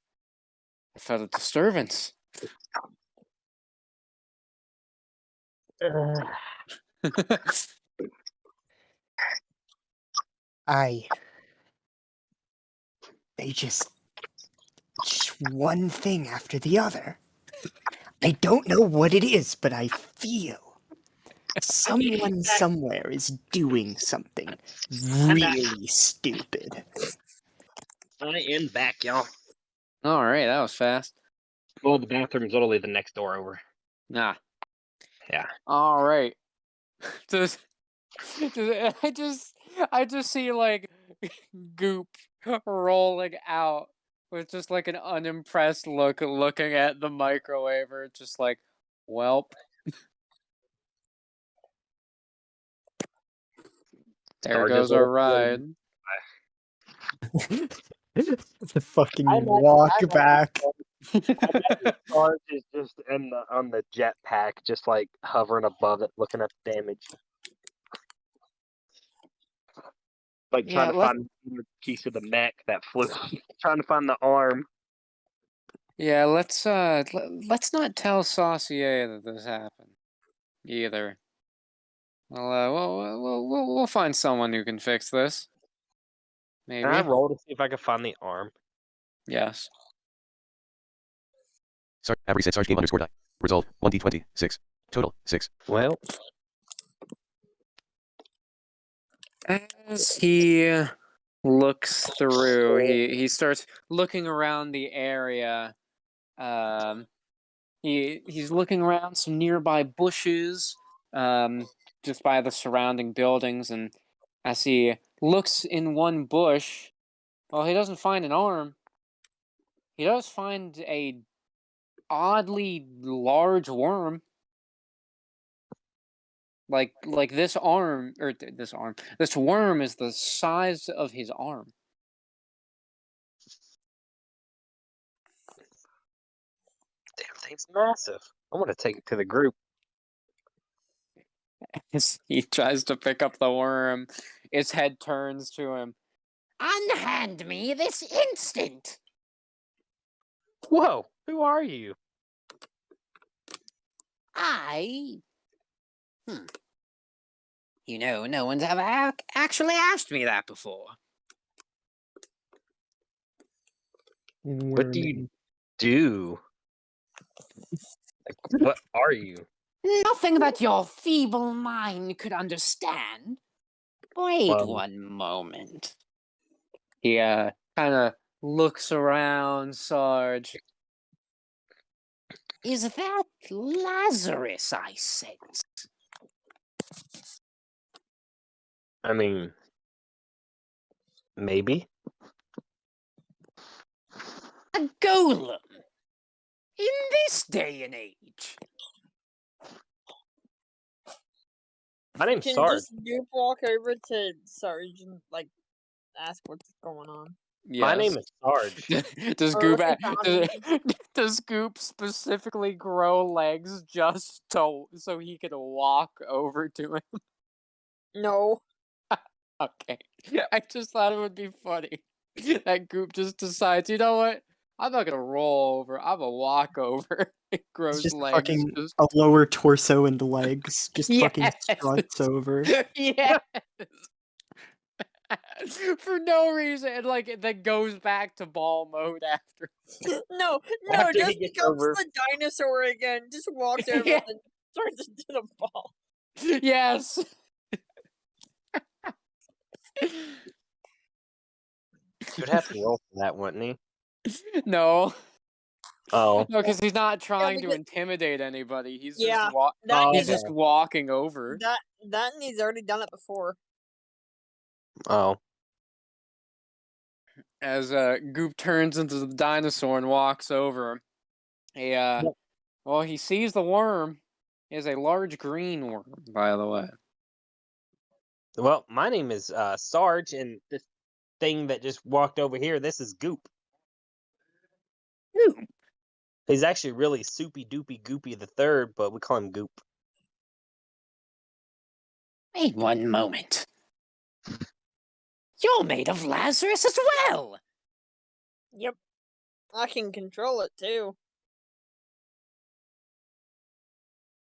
S1: felt a disturbance.
S2: They just one thing after the other. I don't know what it is, but I feel someone somewhere is doing something really stupid.
S4: I am back, y'all.
S1: All right, that was fast.
S4: Well, the bathroom's literally the next door over.
S1: Nah.
S4: Yeah.
S1: All right. I just see like Goop rolling out with just like an unimpressed look, looking at the microwaver, just like, welp. There goes our ride.
S2: The fucking walk back.
S4: Sarge is just on the jetpack, just like hovering above it, looking at the damage. Like
S1: Yeah,
S4: trying to find the piece of the mech that flew. Trying to find the arm.
S1: Yeah, let's not tell Saucier that this happened either. We'll find someone who can fix this. Maybe.
S4: Can I roll to see if I can find the arm?
S1: Yes.
S7: Avery said Sarge game _ die. Result 1d20 6. Total 6.
S4: Well,
S1: As he looks through, he starts looking around the area. He's looking around some nearby bushes, just by the surrounding buildings, and as he looks in one bush, well, he doesn't find an arm. He does find a oddly large worm. Like this arm, or this worm is the size of his arm.
S4: damn thing's massive. I want to take it to the group.
S1: As he tries to pick up the worm, its head turns to him.
S5: Unhand me this instant!
S4: Whoa, who are you?
S5: You know, no one's ever actually asked me that before.
S4: What do you do? Like, what are you?
S5: Nothing that your feeble mind could understand. Wait
S4: Well,
S5: one moment.
S1: He kind of looks around, Sarge.
S5: Is that Lazarus I sense?
S4: I mean, maybe.
S5: A golem? In this day and age?
S4: My name's
S3: Can
S4: Sarge.
S3: just Goop walk over to Sarge and like ask what's going on?
S1: Yes.
S4: My name is Sarge.
S1: Does
S3: Oh,
S1: Goop
S3: okay, found
S1: does Goop specifically grow legs just so he can walk over to him?
S3: No.
S1: Okay. I just thought it would be funny. That group just decides, you know what? I'm not gonna roll over. I'm gonna walk over. It
S2: It's
S1: grows
S2: just
S1: legs.
S2: fucking
S1: Just
S2: a lower torso and legs, just fucking
S1: yes,
S2: struts over.
S1: yes. For no reason, and like it then goes back to ball mode after.
S3: No,
S4: After he
S3: just
S4: gets
S3: becomes
S4: over.
S3: the dinosaur again. Just walks over
S1: Yeah.
S3: and then turns into the ball.
S1: Yes.
S4: You'd have to roll for that, wouldn't he?
S1: No.
S4: Oh.
S1: No, because he's not trying to
S3: because-
S1: intimidate anybody. He's
S3: Yeah,
S1: just
S3: that
S1: he's
S3: is
S1: just walking over.
S3: that and he's already done it before.
S4: Oh.
S1: As Goop turns into the dinosaur and walks over. Well, he sees the worm. He is a large green worm, by the way.
S4: Well, my name is Sarge, and this thing that just walked over here, this is Goop. He's actually really soupy doopy goopy the third, but we call him Goop.
S5: Wait one moment. You're made of Lazarus as well.
S3: Yep. I can control it too.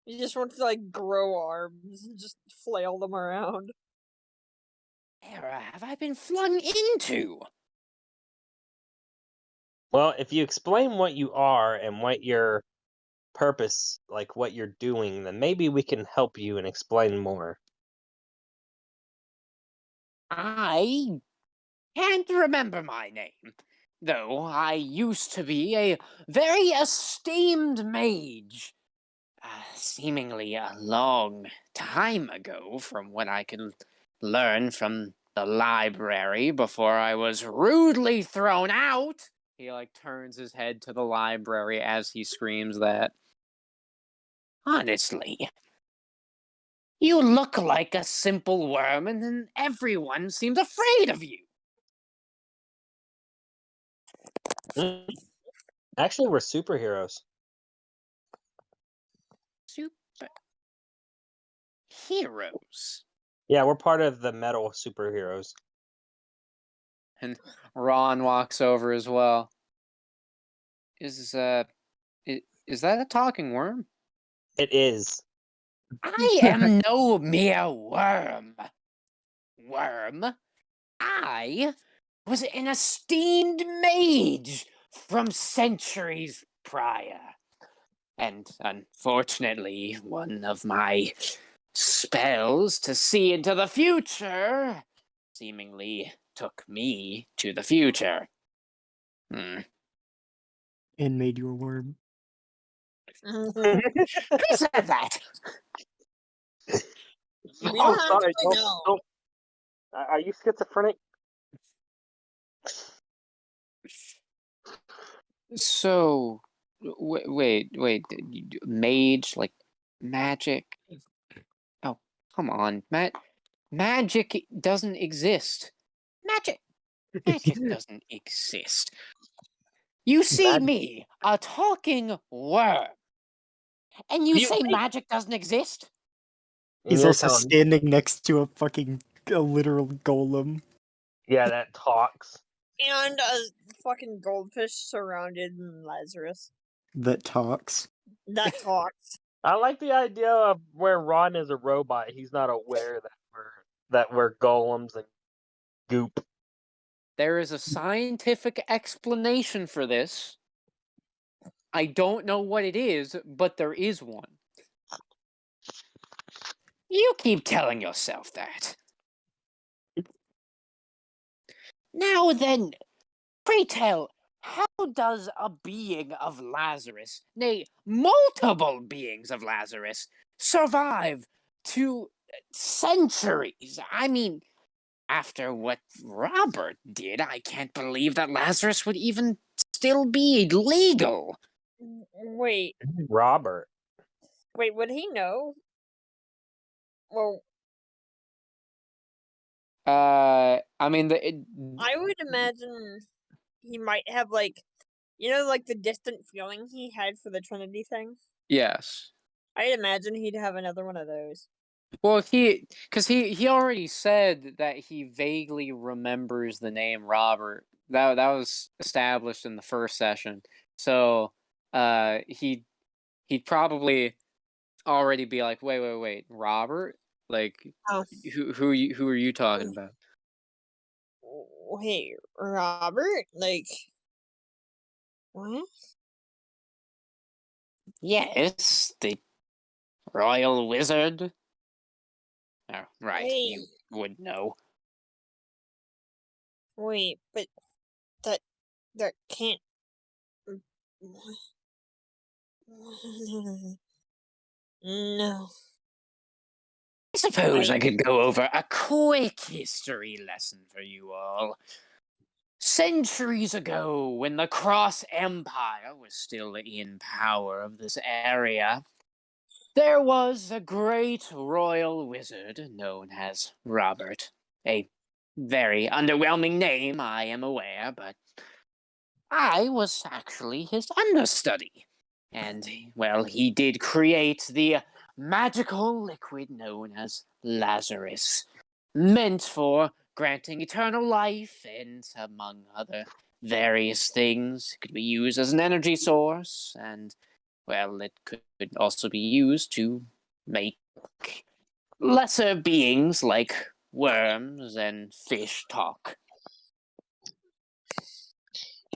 S3: You just want to like grow arms and just flail them around.
S5: Where have I been flung into?
S4: Well, if you explain what you are and what your purpose, like what you're doing, then maybe we can help you and explain more.
S5: I can't remember my name, though I used to be a very esteemed mage. Seemingly a long time ago, from what I can learn from the library before I was rudely thrown out.
S1: He like turns his head to the library as he screams that.
S5: Honestly, you look like a simple worm, and then everyone seems afraid of you.
S4: Actually, we're superheroes.
S5: Super heroes.
S4: Yeah, we're part of the metal superheroes.
S1: And Ron walks over as well. Is that a talking worm?
S4: It is.
S5: I am no mere worm. I was an esteemed mage from centuries prior. And unfortunately, one of my spells to see into the future seemingly took me to the future.
S2: And made you a worm.
S5: Who said that?
S3: We don't actually know.
S4: Don't. Are you schizophrenic?
S1: So, wait, mage, like magic? Oh, come on, magic doesn't exist.
S5: Magic doesn't exist. You see me, a talking worm, and you say magic doesn't exist?
S2: He's
S4: You're
S2: also
S4: telling-
S2: standing next to a literal golem.
S4: Yeah, that talks.
S3: And a fucking goldfish surrounded in Lazarus.
S2: That talks.
S3: That talks.
S4: I like the idea of where Ron is a robot. He's not aware that we're golems and Goop.
S1: There is a scientific explanation for this. I don't know what it is, but there is one.
S5: You keep telling yourself that. Now then, pray tell, how does a being of Lazarus, nay, multiple beings of Lazarus, survive to centuries? I mean, after what Robert did, I can't believe that Lazarus would even still be legal.
S3: Wait,
S4: Robert.
S3: would he know? Well,
S1: I mean,
S3: I would imagine he might have like the distant feeling he had for the Trinity thing.
S1: yes.
S3: I'd imagine he'd have another one of those.
S1: Well, because he already said that he vaguely remembers the name Robert. That was established in the first session. So, he'd probably already be like, wait, Robert? Like,
S3: Oh,
S1: who are you talking about?
S3: wait, Robert? Like, what?
S5: Yes, the royal wizard. Oh, right,
S3: Wait,
S5: you would know.
S3: wait, but that that can't. No,
S5: I suppose
S3: I
S5: I could go over a quick history lesson for you all. Centuries ago, when the Cross Empire was still in power of this area, there was a great royal wizard known as Robert. A very underwhelming name, I am aware, but I was actually his understudy. And, well, he did create the magical liquid known as Lazarus, meant for granting eternal life and, among other various things, it could be used as an energy source, and, well, it could also be used to make lesser beings like worms and fish talk.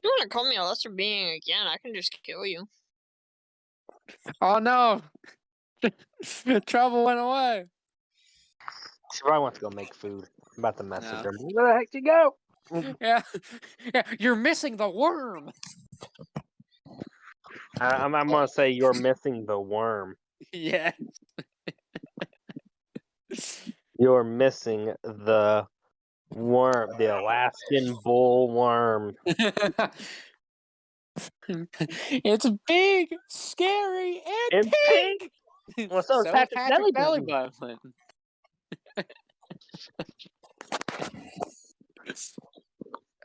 S3: you want to call me a lesser being again? I can just kill you.
S1: Oh no! Trouble went away.
S4: She probably wants to go make food. I'm about to message
S1: No.
S4: her. Where the heck did you go?
S1: Yeah, yeah. You're missing the worm.
S4: I'm gonna say you're missing the worm.
S1: Yeah.
S4: You're missing the worm, the Alaskan bull worm.
S1: It's big, scary, and
S4: And pink.
S1: pink.
S4: Well, so is
S1: So is
S4: Patrick
S1: Patrick
S4: Belly
S1: Belly
S4: Button.
S1: Button.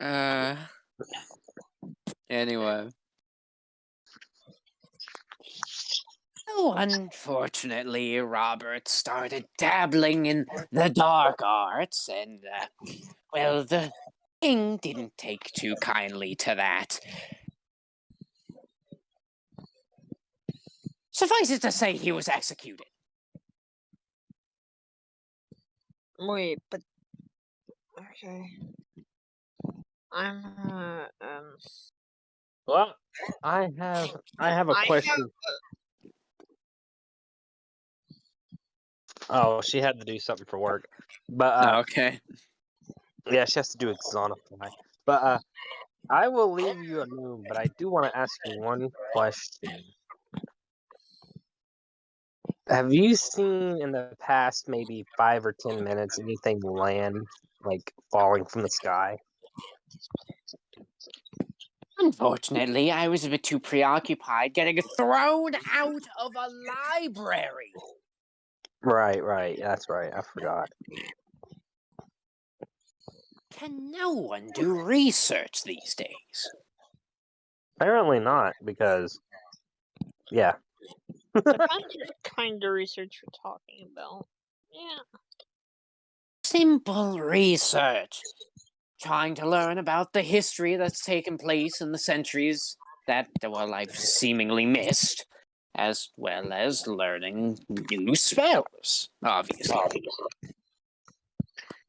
S1: Uh. Anyway.
S5: So, unfortunately, Robert started dabbling in the dark arts, and, well, the king didn't take too kindly to that. Suffice it to say, he was executed.
S3: Wait, but okay. I'm
S4: Well, I have a
S3: I
S4: question. Oh, she had to do something for work, but
S1: Okay.
S4: yeah, she has to do Exonify. But I will leave you alone. But I do want to ask you one question. Have you seen in the past maybe 5 or 10 minutes anything land like falling from the sky?
S5: Unfortunately, I was a bit too preoccupied getting thrown out of a library.
S4: Right. That's right. I forgot.
S5: Can no one do research these days?
S4: Apparently not, because yeah.
S3: depends what kind of research you're talking about. Yeah.
S5: Simple research. Trying to learn about the history that's taken place in the centuries that, well, I've seemingly missed, as well as learning new spells, obviously.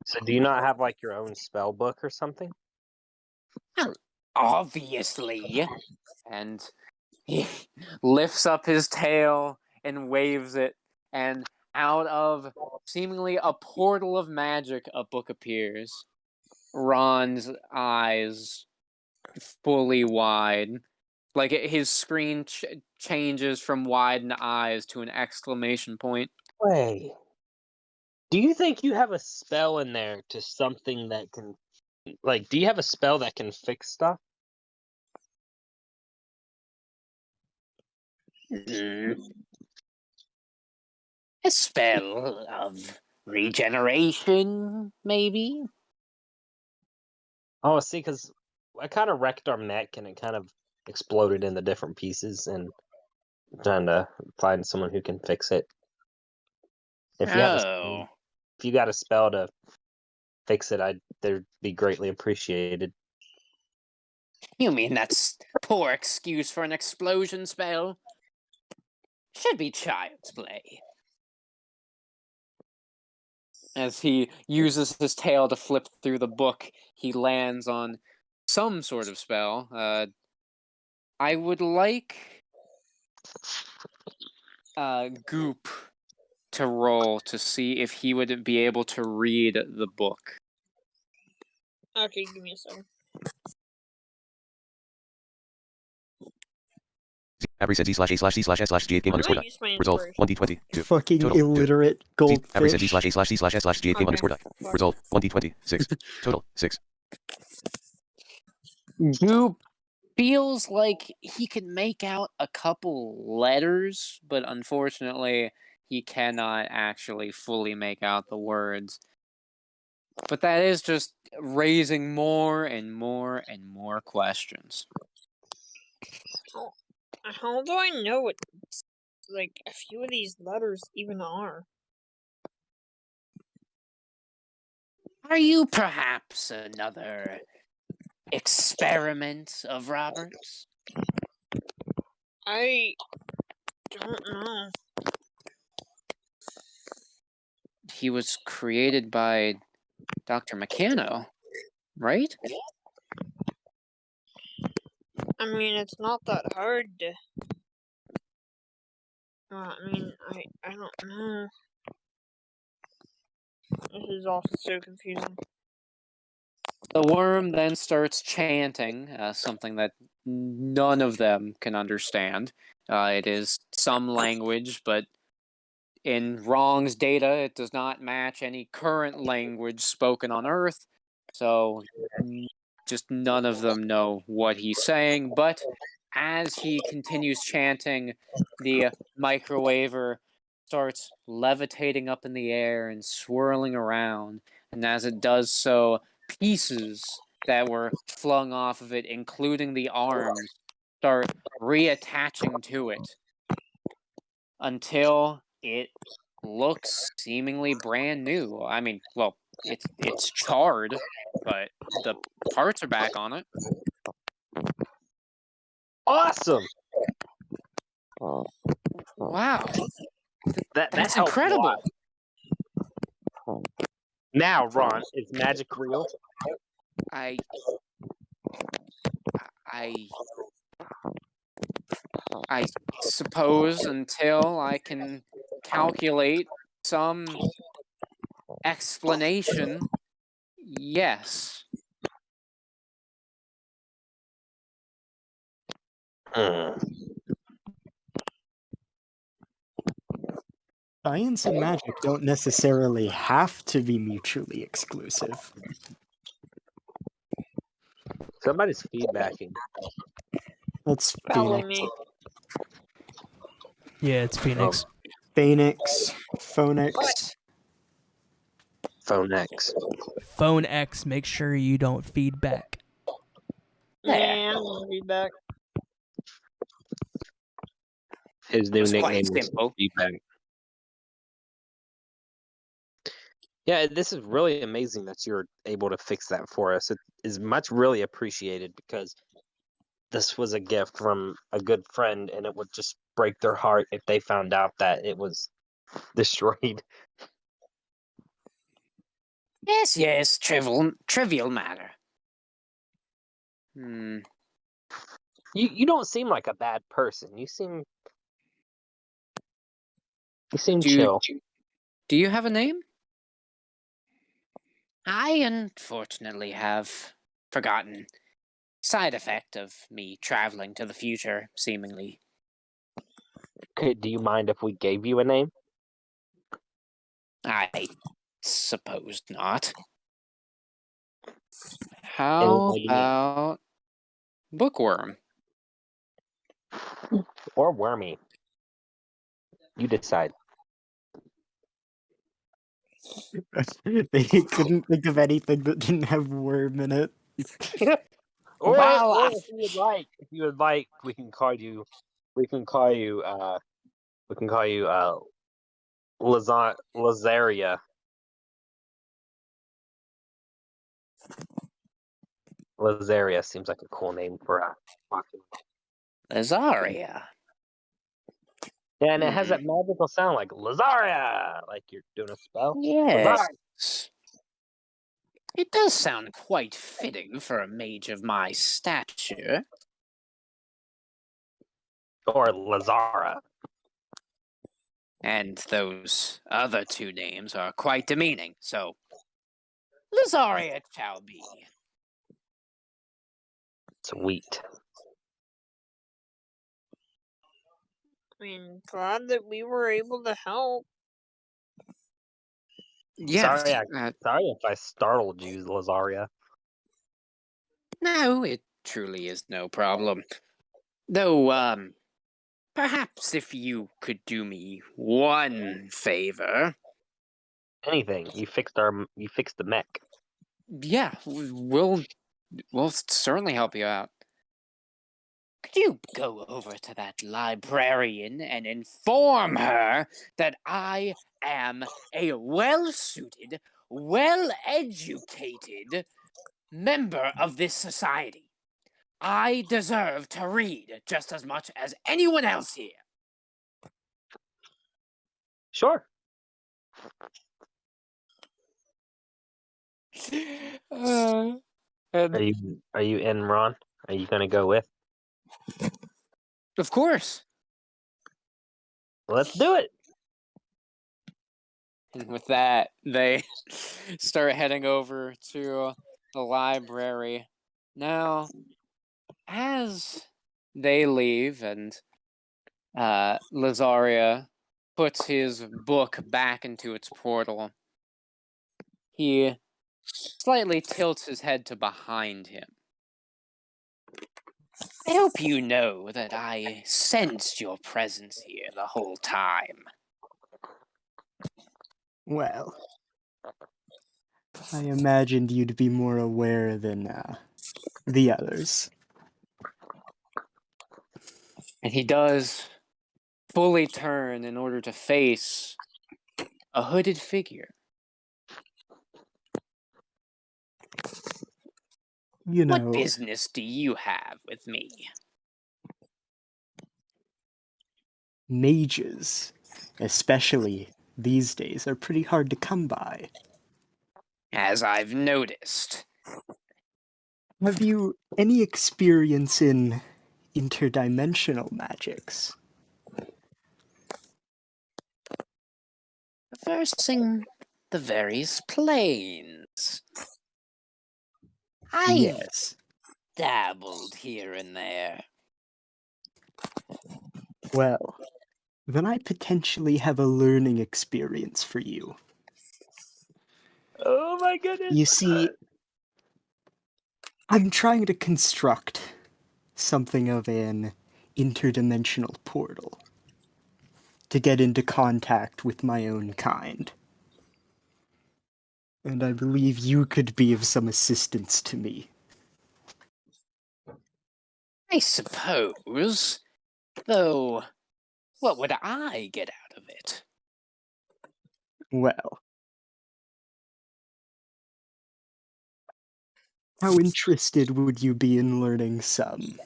S4: So do you not have like your own spell book or something?
S5: Well, obviously.
S1: And he lifts up his tail and waves it, and out of seemingly a portal of magic, a book appears. Ron's eyes fully wide. Like his screen changes from widened eyes to an exclamation point.
S4: Wait. Do you think you have a spell in there to something that can like do you have a spell that can fix stuff?
S5: A spell of regeneration, maybe?
S4: Oh, see, because I kind of wrecked our mech and it kind of exploded into different pieces and I'm trying to find someone who can fix it. If you have
S5: Oh.
S4: if you got a spell to fix it, that'd be greatly appreciated.
S5: You mean that's poor excuse for an explosion spell? Should be child's play.
S1: As he uses his tail to flip through the book, he lands on some sort of spell. I would like Goop to roll to see if he would be able to read the book.
S3: Okay, give me a second.
S7: Avery said Z/A/C/S/G8 game
S3: I'm
S7: underscore
S3: gonna
S7: die.
S3: use my
S7: Result
S3: inspiration.
S7: 1d20 2.
S2: Fucking
S7: Total 2.
S2: illiterate
S7: Avery said
S2: goldfish.
S7: Z/A/C/S/G8 game underscore die.
S3: Fuck.
S7: Result 1d20 6. Total 6.
S1: Goop feels like he can make out a couple letters, but unfortunately, he cannot actually fully make out the words. But that is just raising more and more and more questions.
S3: How do I know what like a few of these letters even are?
S5: Are you perhaps another experiment of Robert's?
S3: I don't know.
S1: He was created by Dr. Meccano, right?
S3: I mean, it's not that hard to. I mean, I don't know. This is also so confusing.
S1: The worm then starts chanting something that none of them can understand. It is some language, but in Wrong's data, it does not match any current language spoken on Earth. So just none of them know what he's saying. But as he continues chanting, the microwaver starts levitating up in the air and swirling around. And as it does so, pieces that were flung off of it, including the arms, start reattaching to it until it looks seemingly brand new. I mean, well, it's charred, but the parts are back on it.
S4: Awesome.
S1: Wow,
S4: That
S1: that's
S4: helps a lot.
S1: incredible.
S4: Now, Ron, is magic real?
S1: I I suppose until I can calculate some explanation, yes.
S2: Science and magic don't necessarily have to be mutually exclusive.
S4: Somebody's feedbacking.
S2: That's
S3: Follow
S2: Phoenix.
S3: me.
S6: Yeah, it's Phoenix.
S2: Phoenix. Phoenix.
S4: Phone X.
S6: Phone X, make sure you don't feedback.
S3: Yeah, I'm gonna be back.
S4: His new
S1: was quite
S4: nickname is
S1: simple.
S4: Feedback. Yeah, this is really amazing that you're able to fix that for us. It is much really appreciated because this was a gift from a good friend, and it would just break their heart if they found out that it was destroyed.
S5: Yes, trivial matter.
S4: You don't seem like a bad person. You seem chill.
S1: Do you have a name?
S5: I unfortunately have forgotten. Side effect of me traveling to the future, seemingly.
S4: Okay, do you mind if we gave you a name?
S5: I suppose not.
S1: How
S4: Anybody?
S1: about Bookworm?
S4: Or Wormy? You decide.
S2: They couldn't think of anything that didn't have worm in it.
S4: Or
S5: Well,
S4: if you would like, we can call you Lazaria. Lazaria seems like a cool name for a Pokemon.
S5: Lazaria.
S4: Yeah, and it has that magical sound like Lazaria, like you're doing a spell. Lazaria.
S5: Yes. It does sound quite fitting for a mage of my stature.
S4: Or Lazara.
S5: And those other two names are quite demeaning, so Lazaria it shall be.
S4: Sweet.
S3: I mean, glad that we were able to help.
S5: Yes.
S4: Sorry if I startled you, Lazaria.
S5: No, it truly is no problem. Though, perhaps if you could do me one favor.
S4: Anything. You fixed the mech.
S5: Yeah, we'll certainly help you out. Could you go over to that librarian and inform her that I am a well-suited, well-educated member of this society? I deserve to read just as much as anyone else here.
S4: Sure.
S5: And
S4: Are you in, Ron? Are you gonna go with?
S5: of course.
S4: Let's do it.
S1: And with that, they start heading over to the library. Now, as they leave and Lazaria puts his book back into its portal, he slightly tilts his head to behind him.
S5: I hope you know that I sensed your presence here the whole time.
S2: Well, I imagined you'd be more aware than the others.
S1: And he does fully turn in order to face a hooded figure.
S2: You know,
S5: What business do you have with me?
S2: mages, especially these days, are pretty hard to come by.
S5: As I've noticed.
S2: Have you any experience in interdimensional magics?
S5: Versing the various planes. I've
S2: Yes.
S5: dabbled here and there.
S2: Well, then I potentially have a learning experience for you.
S4: Oh my goodness.
S2: You see, I'm trying to construct something of an interdimensional portal to get into contact with my own kind. And I believe you could be of some assistance to me.
S5: I suppose. Though, what would I get out of it?
S2: Well, how interested would you be in learning some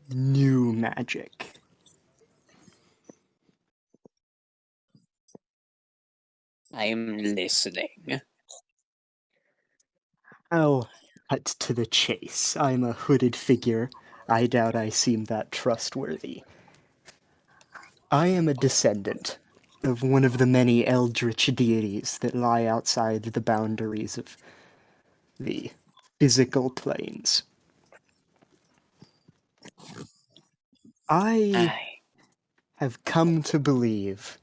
S2: new magic?
S5: I'm listening.
S2: I'll cut to the chase. I'm a hooded figure. I doubt I seem that trustworthy. I am a descendant of one of the many eldritch deities that lie outside the boundaries of the physical planes. I have come to believe,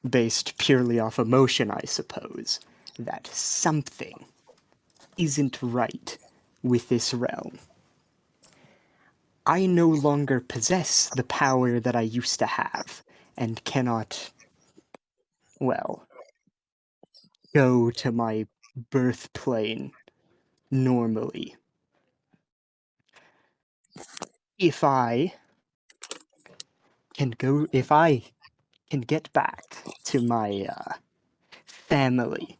S2: based purely off emotion, I suppose, that something isn't right with this realm. I no longer possess the power that I used to have, and cannot, well, go to my birth plane normally. If I if I can get back to my family,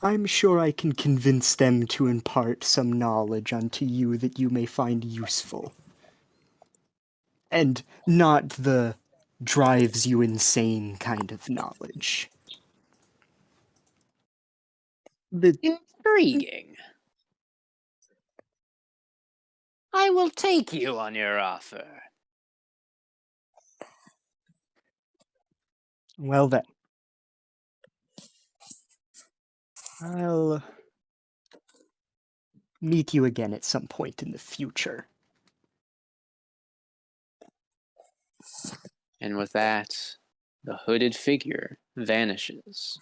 S2: I'm sure I can convince them to impart some knowledge unto you that you may find useful. And not the drives you insane kind of knowledge. The
S5: Intriguing. I will take you on your offer.
S2: Well then. I'll meet you again at some point in the future.
S1: And with that, the hooded figure vanishes.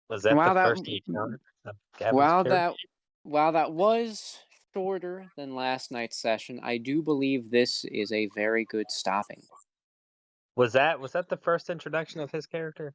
S4: Was that
S1: While
S4: the
S1: that
S4: first you encountered of Gavin's
S1: while
S4: character?
S1: that while that was shorter than last night's session, I do believe this is a very good stopping.
S4: Was that the first introduction of his character?